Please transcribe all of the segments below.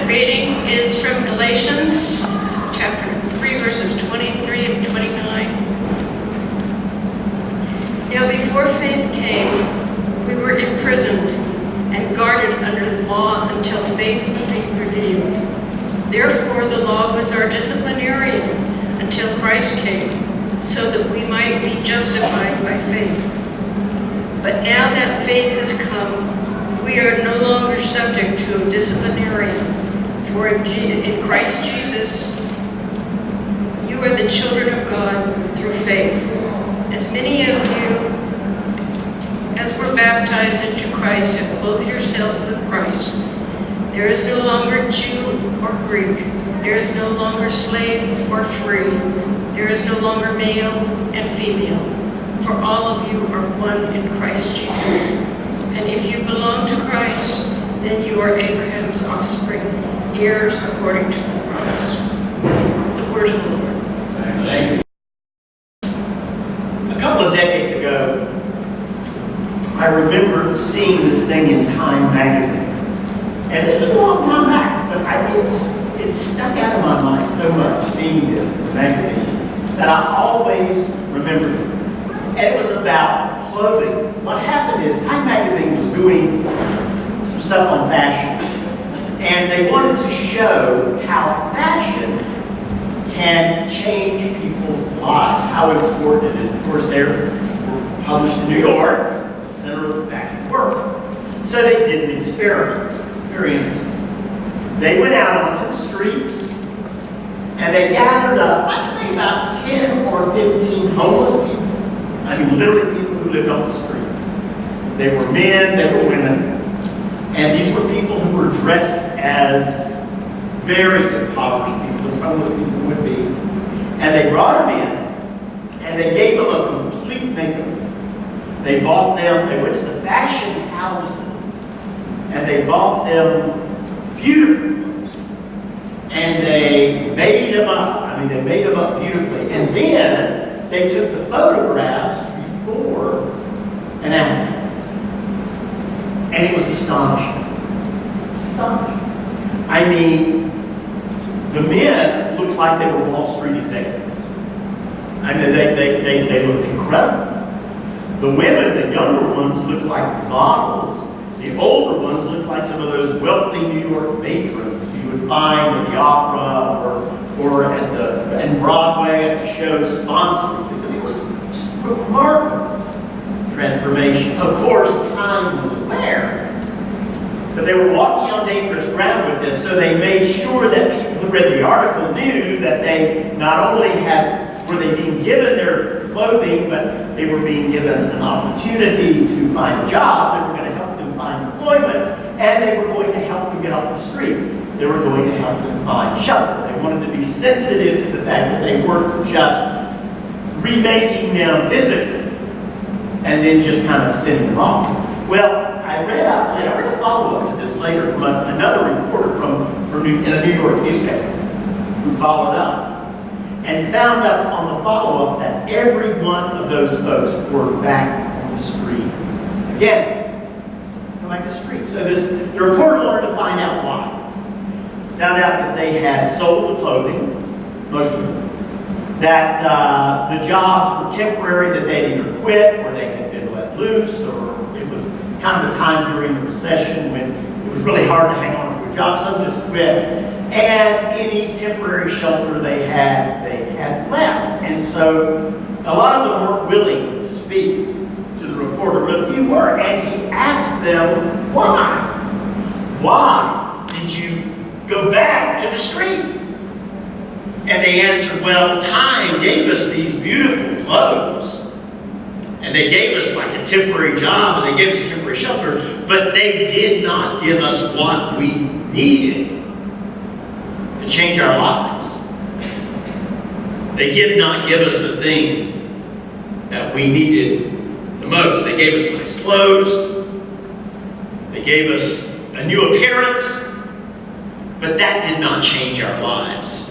reading is from Galatians chapter 3, verses 23 and 29. Now before faith came, we were imprisoned and guarded under the law until faith would be revealed. Therefore the law was our disciplinarian until Christ came, so that we might be justified by faith. But now that faith has come, we are no longer subject to a disciplinarian, for in Christ Jesus, you are the children of God through faith. As many of you as were baptized into Christ have clothed yourselves with Christ. There is no longer Jew or Greek. There is no longer slave or free. There is no longer male and female. For all of you are one in Christ Jesus. And if you belong to Christ, then you are Abraham's offspring, heirs according to the promise. The word of the Lord. Thanks. A couple of decades ago, I remember seeing this thing in Time magazine. And this was a long time back, but it stuck out of my mind so much, seeing this in the magazine, that I always remembered it. And it was about clothing. What happened is Time magazine was doing some stuff on fashion. And they wanted to show how fashion can change people's lives, how important it is. Of course, they were published in New York, the center of the fashion world. So they did an experiment. Very interesting. They went out onto the streets and they gathered up, I'd say about 10 or 15 homeless people. I mean, literally people who lived on the street. They were men, they were women. And these were people who were dressed as very impoverished people, as homeless people would be. And they brought them in and they gave them a complete makeover. They bought them, they went to the fashion houses and they bought them beautiful clothes. And they made them up. I mean, they made them up beautifully. And then they took the photographs before and after. And it was astonishing. Astonishing. I mean, the men looked like they were Wall Street executives. I mean, they looked incredible. The women, the younger ones, looked like models. The older ones looked like some of those wealthy New York matrons you would find at the opera or at Broadway at the shows sponsored. It was just a remarkable transformation. Of course, Time was aware that they were walking on dangerous ground with this, so they made sure that people who read the article knew that they not only were they being given their clothing, but they were being given an opportunity to find a job. They were going to help them find employment, and they were going to help them get off the street. They were going to help them find shelter. They wanted to be sensitive to the fact that they weren't just remaking them physically and then just kind of sending them off. Well, I read a follow-up to this later from another reporter in a New York newspaper who followed up and found out on the follow-up that every one of those folks were back on the street again. They're back on the street. So the reporter wanted to find out why. Found out that they had sold the clothing, most of them, that the jobs were temporary, that they'd either quit or they had been let loose, or it was kind of a time during the recession when it was really hard to hang on to a job. Some just quit. And any temporary shelter they had left. And so a lot of them weren't willing to speak to the reporter, but a few were. And he asked them, why? Why did you go back to the street? And they answered, well, Time gave us these beautiful clothes. And they gave us like a temporary job, and they gave us temporary shelter, but they did not give us what we needed to change our lives. They did not give us the thing that we needed the most. They gave us nice clothes. They gave us a new appearance, but that did not change our lives.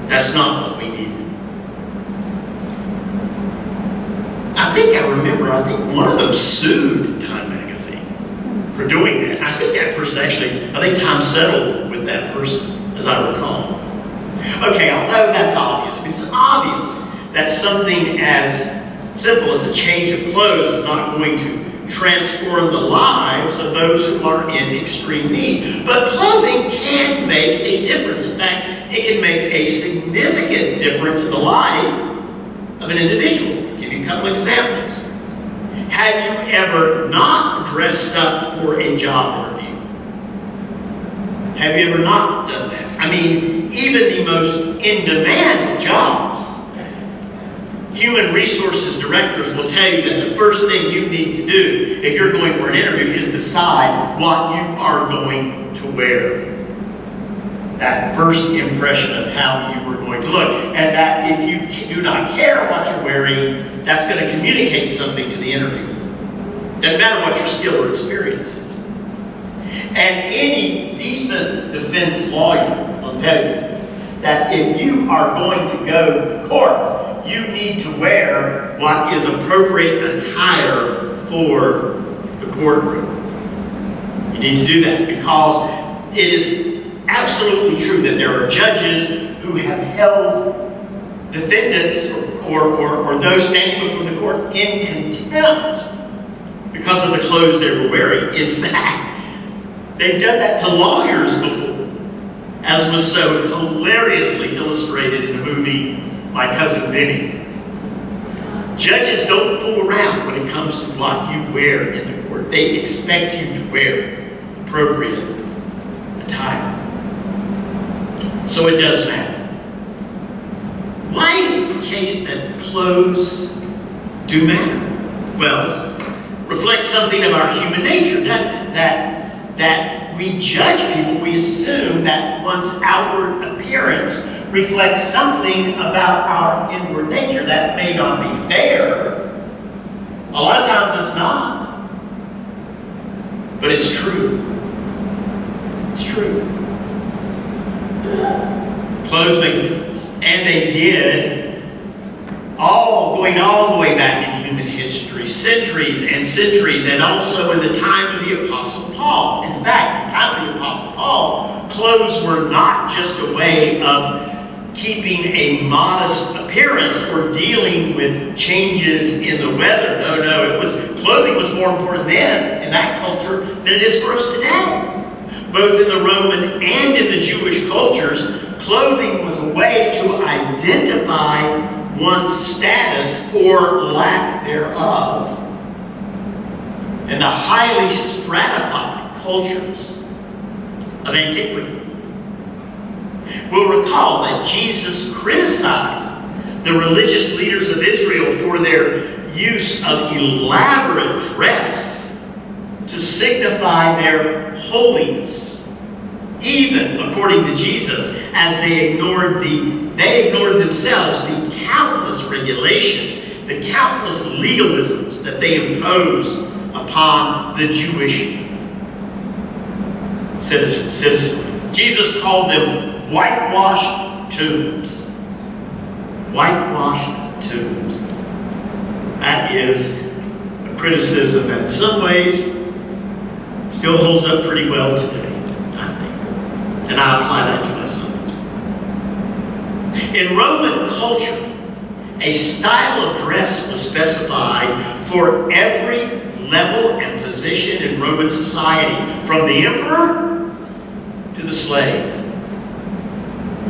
That's not what we needed. I think one of them sued Time magazine for doing that. I think that person actually, I think time settled with that person, as I recall. Okay, although that's obvious, it's obvious that something as simple as a change of clothes is not going to transform the lives of those who are in extreme need. But clothing can make a difference. In fact, it can make a significant difference in the life of an individual. I'll give you a couple examples. Have you ever not dressed up for a job interview? Have you ever not done that? I mean, even the most in-demand jobs, human resources directors will tell you that the first thing you need to do if you're going for an interview is decide what you are going to wear. That first impression of how you are going to look. And that if you do not care what you're wearing, that's going to communicate something to the interview. Doesn't matter what your skill or experience is. And any decent defense lawyer will tell you that if you are going to go to court, you need to wear what is appropriate attire for the courtroom. You need to do that because it is absolutely true that there are judges who have held defendants or those standing before the court in contempt because of the clothes they were wearing. In fact, they've done that to lawyers before, as was so hilariously illustrated in the movie My Cousin Vinny. Judges don't fool around when it comes to what you wear in the court. They expect you to wear appropriate attire. So it does matter. Why is it the case that clothes do matter? Well, it reflects something of our human nature, doesn't it? That we judge people, we assume that one's outward appearance reflects something about our inward nature. That may not be fair. A lot of times it's not. But it's true. It's true. Clothes make a difference. And they did, going all the way back in human history, centuries and centuries, and also in the time of the Apostle Paul. In fact, in the time of the Apostle Paul, clothes were not just a way of keeping a modest appearance or dealing with changes in the weather. No, clothing was more important then in that culture than it is for us today. Both in the Roman and in the Jewish cultures, clothing was a way to identify one's status or lack thereof. In the highly stratified cultures of antiquity, we'll recall that Jesus criticized the religious leaders of Israel for their use of elaborate dress to signify their holiness. Even, according to Jesus, as they ignored themselves the countless regulations, the countless legalisms that they imposed upon the Jewish citizenry. Jesus called them whitewashed tombs. Whitewashed tombs. That is a criticism that in some ways still holds up pretty well today, I think. And I apply that to myself. In Roman culture, a style of dress was specified for every level and position in Roman society, from the emperor to the slave.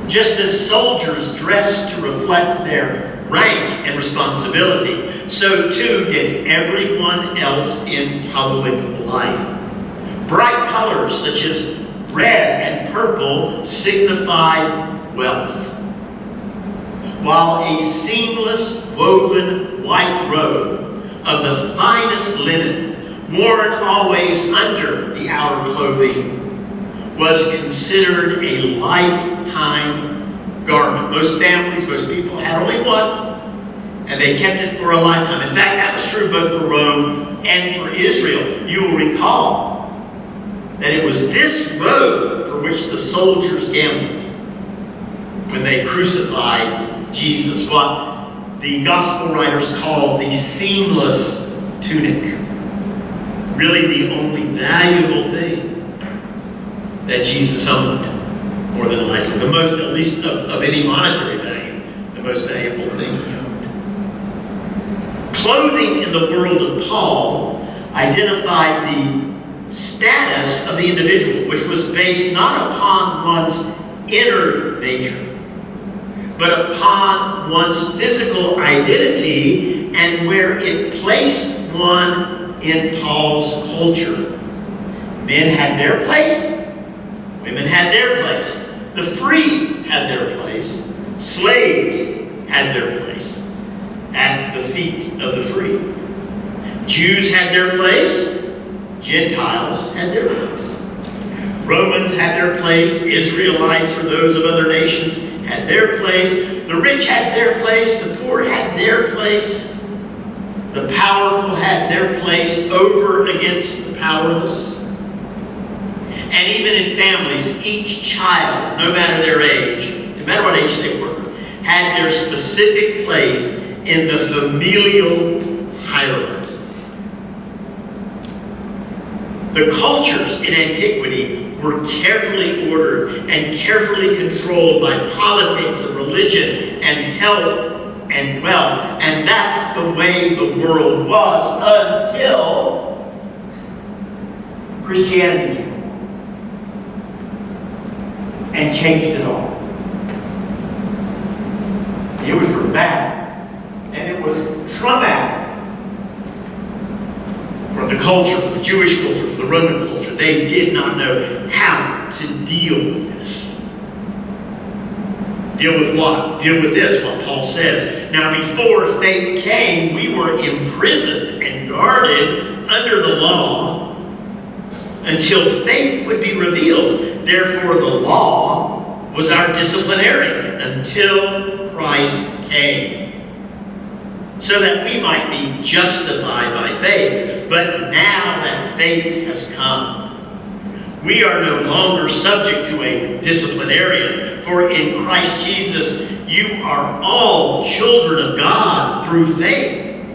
Just as soldiers dressed to reflect their rank and responsibility, so too did everyone else in public life. Bright colors such as red and purple signified wealth, while a seamless woven white robe of the finest linen, worn always under the outer clothing, was considered a lifetime garment. Most families, most people had only one, and they kept it for a lifetime. In fact, that was true both for Rome and for Israel. You will recall that it was this robe for which the soldiers gambled when they crucified Jesus, what the gospel writers call the seamless tunic. really the only valuable thing that Jesus owned, more than likely. The most, at least of any monetary value, the most valuable thing he owned. Clothing in the world of Paul identified the status of the individual, which was based not upon one's inner nature, but upon one's physical identity and where it placed one in Paul's culture. Men had their place, women had their place, the free had their place, slaves had their place at the feet of the free. Jews had their place, Gentiles had their place. Romans had their place, Israelites or those of other nations had their place, the rich had their place, the poor had their place, the powerful had their place over against the powerless. And even in families, each child, no matter their age, no matter what age they were, had their specific place in the familial hierarchy. The cultures in antiquity were carefully ordered and carefully controlled by politics and religion and health and wealth. And that's the way the world was until Christianity came and changed it all. It was dramatic and it was traumatic. For the culture, for the Jewish culture, for the Roman culture, they did not know how to deal with this. Deal with what? Deal with this, what Paul says. Now, before faith came, we were imprisoned and guarded under the law until faith would be revealed. Therefore, the law was our disciplinarian until Christ came, so that we might be justified by faith. But now that faith has come, we are no longer subject to a disciplinarian, for in Christ Jesus you are all children of God through faith.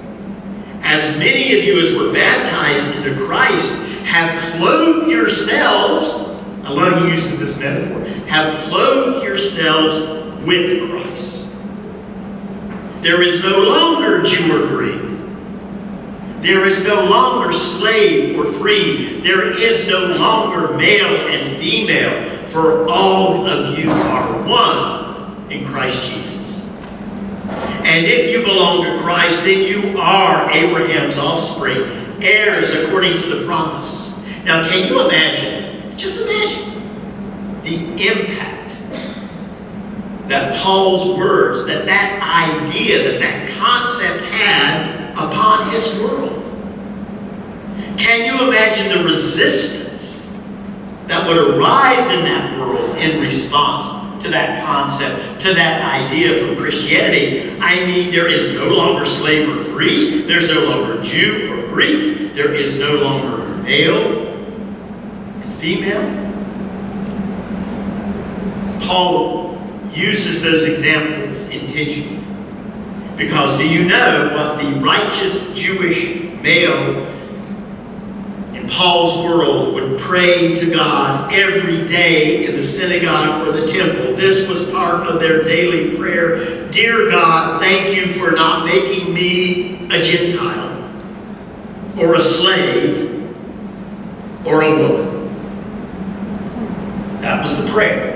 As many of you as were baptized into Christ have clothed yourselves, I love he uses this metaphor, have clothed yourselves with Christ. There is no longer Jew or Greek. There is no longer slave or free. There is no longer male and female, for all of you are one in Christ Jesus. And if you belong to Christ, then you are Abraham's offspring, heirs according to the promise. Now, can you imagine, just imagine, the impact that Paul's words, that idea, that concept had upon his world? Can you imagine the resistance that would arise in that world in response to that concept, to that idea from Christianity? I mean, there is no longer slave or free. There's no longer Jew or Greek. There is no longer male and female. Paul uses those examples intentionally. Because do you know what the righteous Jewish male in Paul's world would pray to God every day in the synagogue or the temple? This was part of their daily prayer. Dear God, thank you for not making me a Gentile or a slave or a woman. That was the prayer.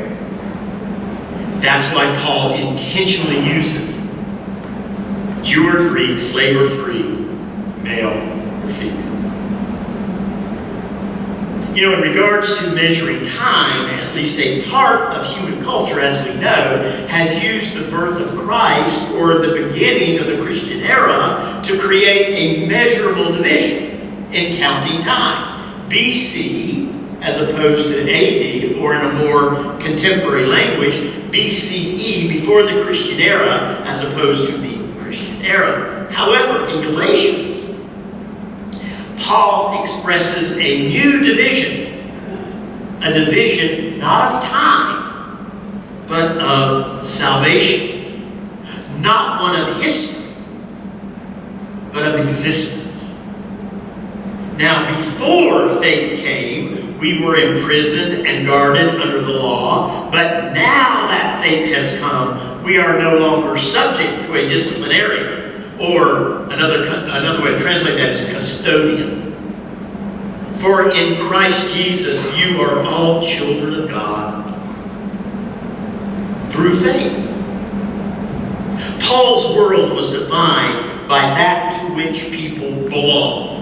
That's why Paul intentionally uses Jew or Greek, slave or free, male or female. You know, in regards to measuring time, at least a part of human culture, as we know, has used the birth of Christ or the beginning of the Christian era to create a measurable division in counting time. BC, as opposed to AD, or in a more contemporary language, BCE, before the Christian era, as opposed to the Christian era. However, in Galatians, Paul expresses a new division, a division not of time, but of salvation, not one of history, but of existence. Now, before faith came, we were imprisoned and guarded under the law, but now that faith has come, we are no longer subject to a disciplinarian, or another way to translate that is custodian. For in Christ Jesus, you are all children of God through faith. Paul's world was defined by that to which people belonged.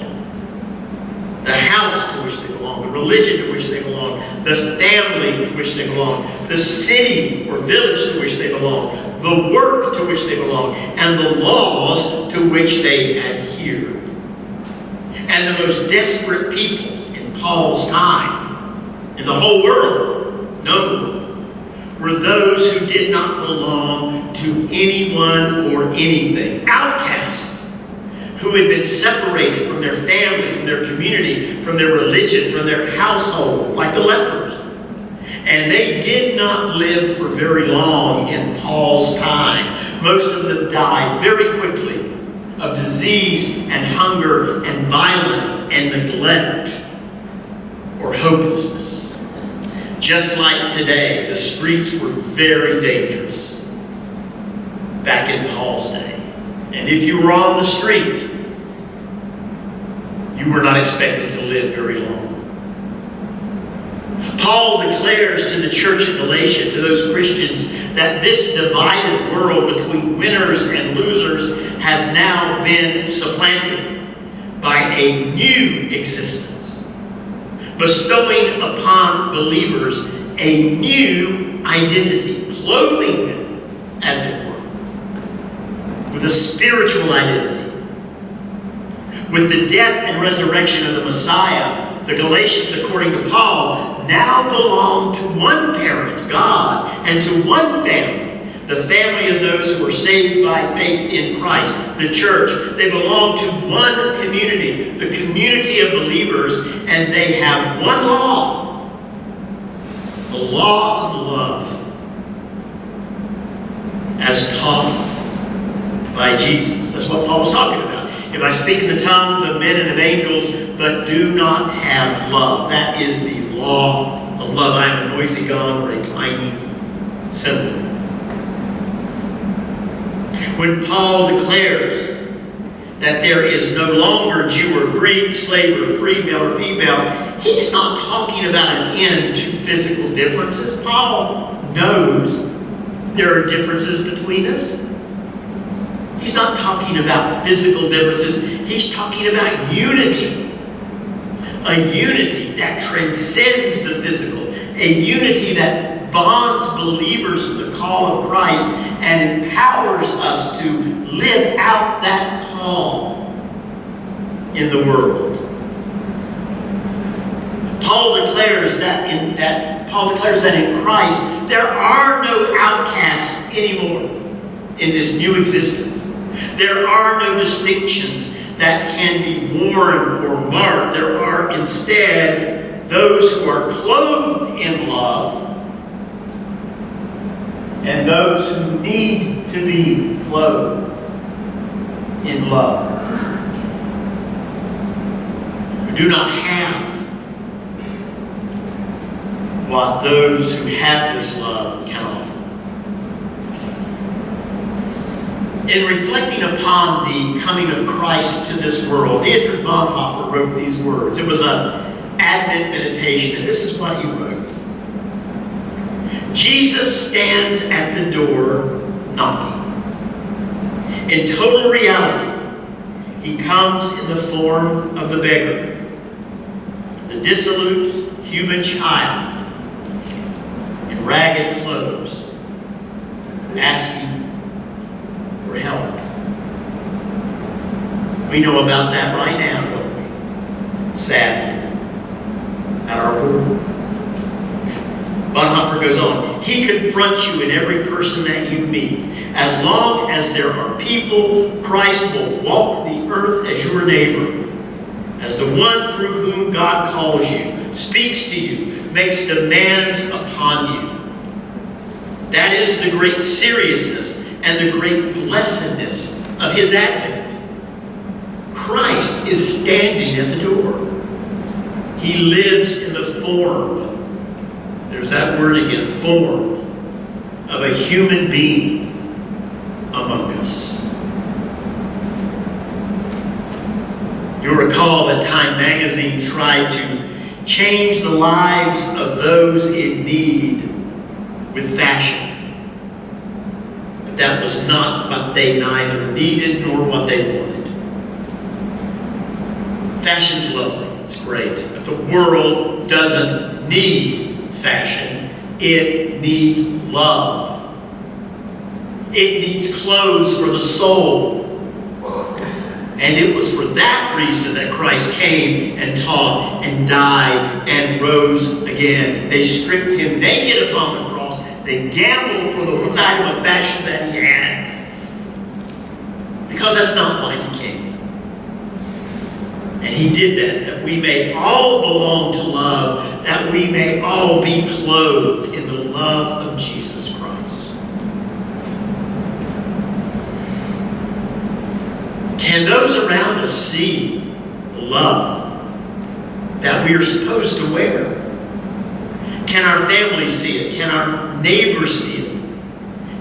The house to which they belong, the religion to which they belong, the family to which they belong, the city or village to which they belong, the work to which they belong, and the laws to which they adhere. And the most desperate people in Paul's time, in the whole world, known, were those who did not belong to anyone or anything, outcasts, who had been separated from their family, from their community, from their religion, from their household, like the lepers. And they did not live for very long in Paul's time. Most of them died very quickly of disease and hunger and violence and neglect or hopelessness. Just like today, the streets were very dangerous back in Paul's day. And if you were on the street, you were not expected to live very long. Paul declares to the church at Galatia, to those Christians, that this divided world between winners and losers has now been supplanted by a new existence, bestowing upon believers a new identity, clothing them, as it were, with a spiritual identity. With the death and resurrection of the Messiah, the Galatians, according to Paul, now belong to one parent, God, and to one family, the family of those who are saved by faith in Christ, the church. They belong to one community, the community of believers, and they have one law, the law of love, as taught by Jesus. That's what Paul was talking about. If I speak in the tongues of men and of angels, but do not have love, that is the law of love. I am a noisy gong or a clanging cymbal. When Paul declares that there is no longer Jew or Greek, slave or free, male or female, he's not talking about an end to physical differences. Paul knows there are differences between us. He's not talking about physical differences. He's talking about unity. A unity that transcends the physical. A unity that bonds believers to the call of Christ and empowers us to live out that call in the world. Paul declares that in Christ there are no outcasts anymore in this new existence. There are no distinctions that can be worn or marked. There are instead those who are clothed in love and those who need to be clothed in love, who do not have what those who have this love can offer. In reflecting upon the coming of Christ to this world, Dietrich Bonhoeffer wrote these words. It was an Advent meditation, and this is what he wrote. Jesus stands at the door knocking. In total reality, he comes in the form of the beggar, the dissolute human child in ragged clothes, asking for help. We know about that right now, don't we? Sadly, at our world. Bonhoeffer goes on, he confronts you in every person that you meet. As long as there are people, Christ will walk the earth as your neighbor, as the one through whom God calls you, speaks to you, makes demands upon you. That is the great seriousness and the great blessedness of his advent. Christ is standing at the door. He lives in the form, there's that word again, form, of a human being among us. You'll recall that Time magazine tried to change the lives of those in need with fashion. But that was not what they neither needed nor what they wanted. Fashion's lovely, it's great, but the world doesn't need fashion. It needs love. It needs clothes for the soul. And it was for that reason that Christ came and taught and died and rose again. They stripped him naked upon the cross. They gambled for the one item of fashion that he had. Because that's not why he came. And he did that we may all belong to love, that we may all be clothed in the love of Jesus Christ. Can those around us see the love that we are supposed to wear? Can our family see it? Can our neighbors see it?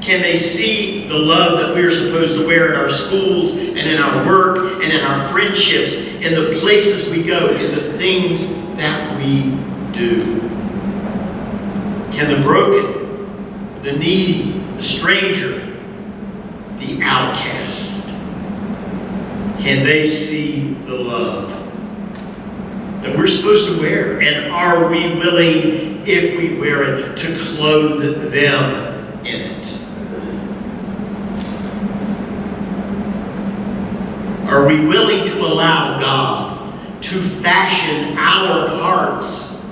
Can they see the love that we are supposed to wear in our schools and in our work and in our friendships, in the places we go, in the things that we do? Can the broken, the needy, the stranger, the outcast, can they see the love that we're supposed to wear? And are we willing, if we wear it, to clothe them in it? Are we willing to allow God to fashion our hearts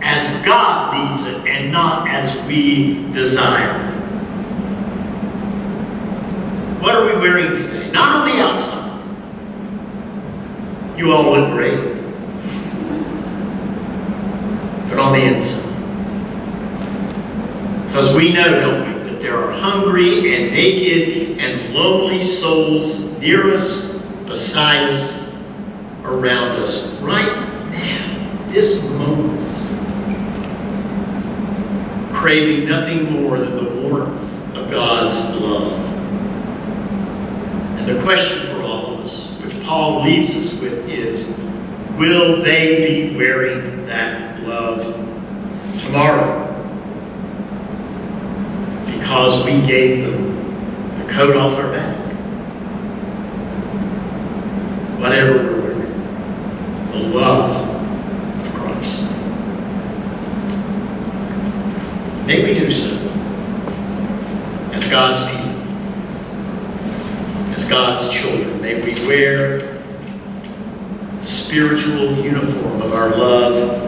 as God needs it and not as we desire? What are we wearing today? Not on the outside. You all look great. But on the inside. Because we know, don't we, that there are hungry and naked and lonely souls near us, beside us, around us, right now, this moment, craving nothing more than the warmth of God's love. And the question for all of us, which Paul leaves us with, is, will they be wearing that love tomorrow? Because we gave them the coat off our back. Whatever we're wearing, the love of Christ. May we do so as God's people, as God's children. May we wear the spiritual uniform of our love